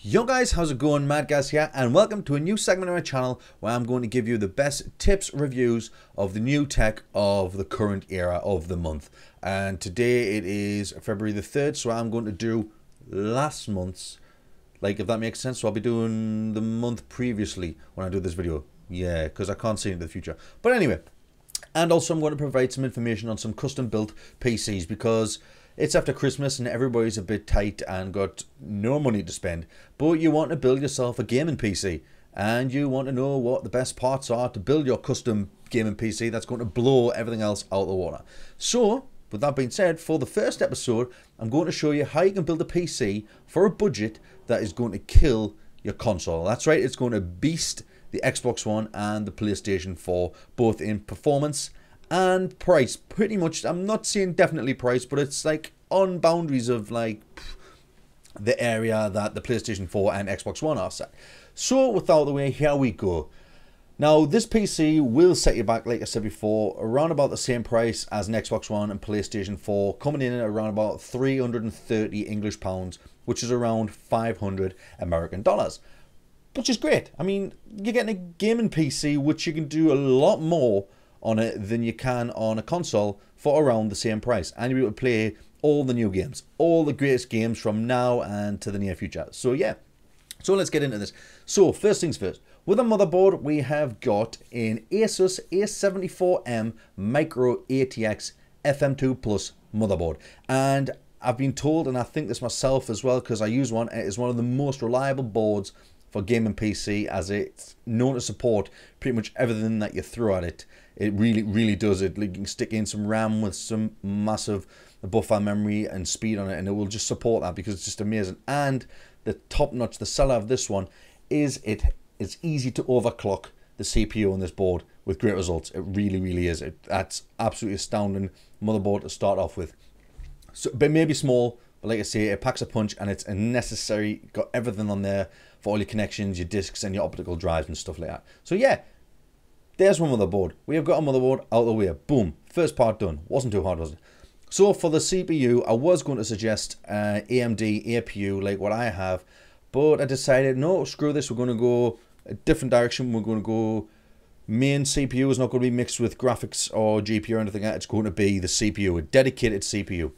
Yo guys, how's it going? Mad Guys here, and welcome to a new segment on my channel where I'm going to give you the best tips, reviews of the new tech of the current era of the month. And today it is February the 3rd, so I'm going to do last month's, like, if that makes sense. So I'll be doing the month previously when I do this video. Yeah, because I can't see into the future. But anyway, and also I'm going to provide some information on some custom built PCs because it's after Christmas and everybody's a bit tight and got no money to spend, but you want to build yourself a gaming PC and you want to know what the best parts are to build your custom gaming PC that's going to blow everything else out of the water. So with that being said, for the first episode I'm going to show you how you can build a PC for a budget that is going to kill your console. That's right, it's going to beast the Xbox One and the PlayStation 4, both in performance and price. Pretty much, I'm not saying definitely price, but it's like on boundaries of like the area that the PlayStation 4 and Xbox One are set. So without the way, here we go. Now this PC will set you back, like I said before, around about the same price as an Xbox One and PlayStation 4, coming in at around about 330 English pounds, which is around 500 American dollars. Which is great. I mean, you're getting a gaming PC which you can do a lot more on it than you can on a console for around the same price, and you'll be able to play all the new games, all the greatest games from now and to the near future. So yeah, so let's get into this. So first things first, with a motherboard we have got an Asus A74M MicroATX FM2 Plus motherboard, and I've been told, and I think this myself as well because I use one, it is one of the most reliable boards for gaming PC, as it's known to support pretty much everything that you throw at it. It really does it. Like, you can stick in some RAM with some massive buffer memory and speed on it, and it will just support that because it's just amazing. And the top notch, the seller of this one, is it's easy to overclock the CPU on this board with great results. It really is. That's absolutely astounding motherboard to start off with. So, but maybe small, but like I say, it packs a punch and it's a necessary. Got everything on there for all your connections, your discs, and your optical drives and stuff like that. So yeah, there's one motherboard. We have got a motherboard out of the way. Boom. First part done. Wasn't too hard, was it? So for the CPU, I was going to suggest AMD APU like what I have, but I decided, no, screw this. We're going to go a different direction. We're going to go main CPU is not going to be mixed with graphics or GPU or anything like that. It's going to be the CPU, a dedicated CPU.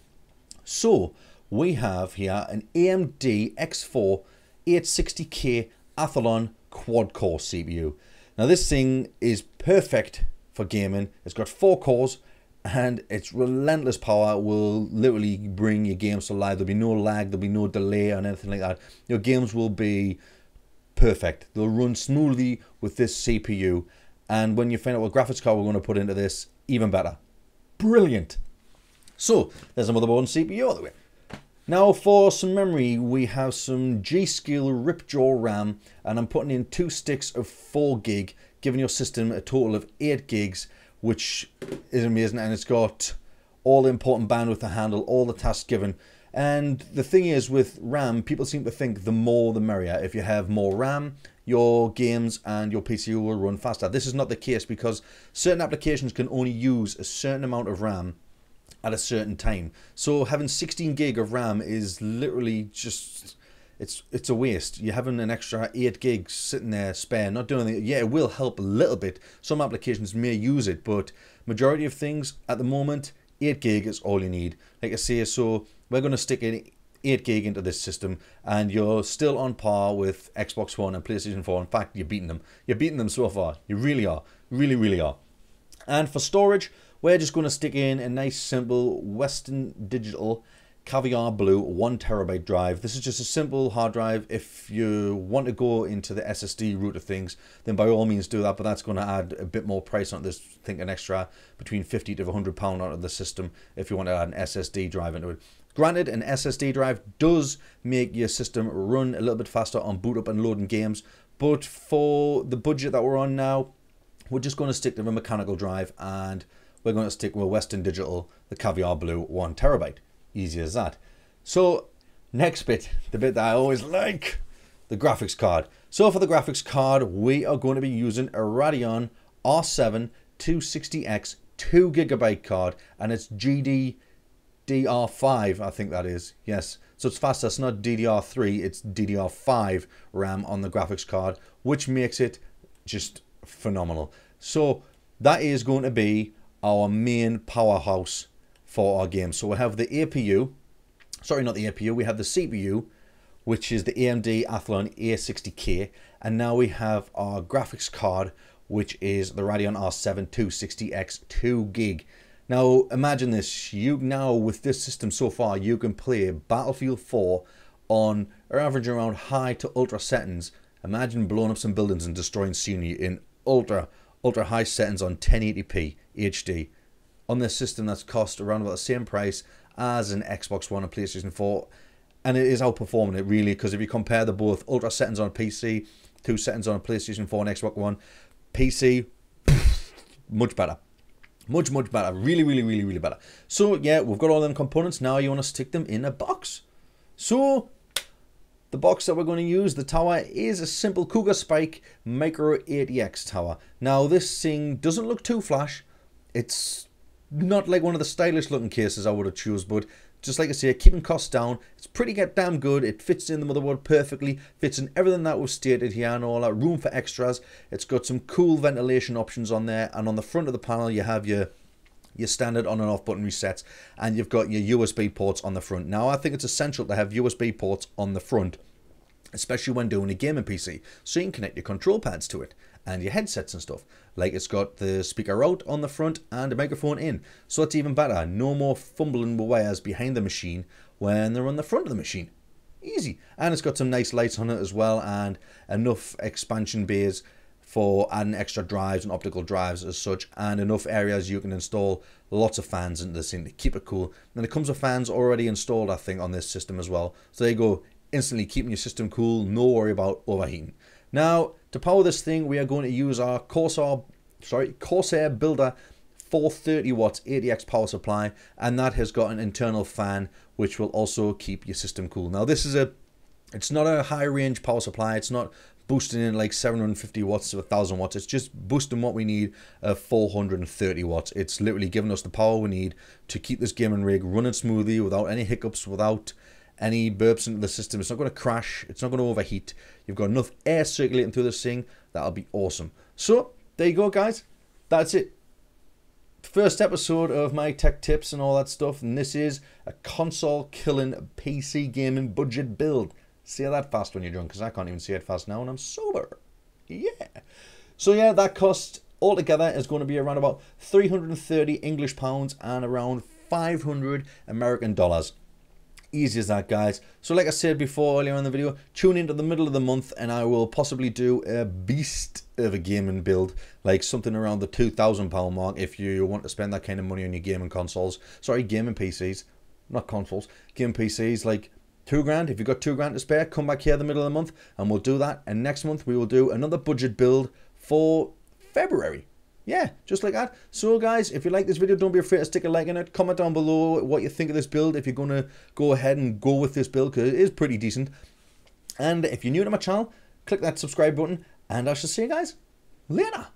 So we have here an AMD X4 860K Athlon quad-core CPU. Now this thing is perfect for gaming. It's got 4 cores and its relentless power will literally bring your games to life. There'll be no lag, there'll be no delay or anything like that. Your games will be perfect. They'll run smoothly with this CPU, and when you find out what graphics card we're going to put into this, even better. Brilliant. So there's a motherboard and CPU all the way. Now for some memory, we have some G.Skill Ripjaw RAM, and I'm putting in 2 sticks of 4 gig, giving your system a total of 8 gigs, which is amazing, and it's got all the important bandwidth to handle all the tasks given. And the thing is, with RAM, people seem to think the more the merrier. If you have more RAM, your games and your PC will run faster. This is not the case because certain applications can only use a certain amount of RAM at a certain time. So having 16 gig of RAM is literally just, it's a waste. You're having an extra 8 gigs sitting there spare, not doing anything. Yeah, it will help a little bit. Some applications may use it, but majority of things at the moment, 8 gig is all you need. Like I say, so we're going to stick in 8 gig into this system, and you're still on par with Xbox One and PlayStation 4. In fact, you're beating them. You're beating them so far. You really are. Really are. And for storage, we're just going to stick in a nice simple Western Digital Caviar Blue 1TB drive. This is just a simple hard drive. If you want to go into the SSD route of things, then by all means do that, but that's going to add a bit more price on this. I think an extra between 50 to 100 pound onto the system if you want to add an SSD drive into it. Granted, an SSD drive does make your system run a little bit faster on boot up and loading games, but for the budget that we're on now, we're just going to stick to the mechanical drive, and we're going to stick with Western Digital, the Caviar Blue 1TB. Easy as that. So next bit, the bit that I always like, the graphics card. So for the graphics card, we are going to be using a Radeon R7 260X 2GB card, and it's GDDR5, I think that is. Yes, So it's faster. It's not DDR3, it's DDR5 RAM on the graphics card, which makes it just phenomenal. So that is going to be our main powerhouse for our game. So we have the APU, sorry, not the APU, we have the CPU, which is the AMD Athlon A60K, and now we have our graphics card, which is the Radeon R7 260X 2 gig. Now imagine this, with this system so far, you can play Battlefield 4 on average around high to ultra settings. Imagine blowing up some buildings and destroying scenery in ultra high settings on 1080p HD on this system that's cost around about the same price as an Xbox One and PlayStation 4, and it is outperforming it really, because if you compare the both ultra settings on a PC, 2 settings on a PlayStation 4 and Xbox One, PC, much better. Much better. Really better. So yeah, we've got all them components. Now you want to stick them in a box. So the box that we're going to use, the tower, is a simple Cougar Spike MicroATX tower. Now this thing doesn't look too flash. It's not like one of the stylish looking cases I would have chosen, but just like I say, keeping costs down, it's pretty damn good. It fits in the motherboard perfectly, fits in everything that was stated here and all that, room for extras. It's got some cool ventilation options on there, and on the front of the panel you have your standard on and off button resets, and you've got your USB ports on the front. Now I think it's essential to have USB ports on the front, especially when doing a gaming PC, so you can connect your control pads to it and your headsets and stuff. Like, it's got the speaker out on the front and a microphone in, so it's even better. No more fumbling with wires behind the machine when they're on the front of the machine. Easy. And it's got some nice lights on it as well, and enough expansion bays for adding extra drives and optical drives as such, and enough areas you can install lots of fans into this thing to keep it cool. And it comes with fans already installed, I think, on this system as well, so there you go, instantly keeping your system cool, no worry about overheating. Now to power this thing, we are going to use our Corsair Builder 430 watts ATX power supply, and that has got an internal fan which will also keep your system cool. Now this is it's not a high range power supply. It's not boosting in like 750 watts to 1000 watts. It's just boosting what we need of 430 watts. It's literally giving us the power we need to keep this gaming rig running smoothly without any hiccups, without any burps into the system. It's not going to crash, it's not going to overheat. You've got enough air circulating through this thing. That'll be awesome. So there you go, guys, that's it. First episode of my tech tips and all that stuff, and this is a console killing PC gaming budget build. Say that fast when you're drunk, because I can't even say it fast now and I'm sober. Yeah. So yeah, that cost altogether is going to be around about 330 English pounds and around 500 American dollars. Easy as that, guys. So like I said before earlier in the video, tune into the middle of the month and I will possibly do a beast of a gaming build, like something around the £2,000 mark if you want to spend that kind of money on your gaming consoles. Sorry, gaming PCs, not consoles, gaming PCs, like £2 grand. If you've got £2 to spare, come back here the middle of the month and we'll do that. And next month we will do another budget build for February. Yeah, just like that. So guys, if you like this video, don't be afraid to stick a like in it. Comment down below what you think of this build, if you're going to go ahead and go with this build, because it is pretty decent. And if you're new to my channel, click that subscribe button, and I shall see you guys later.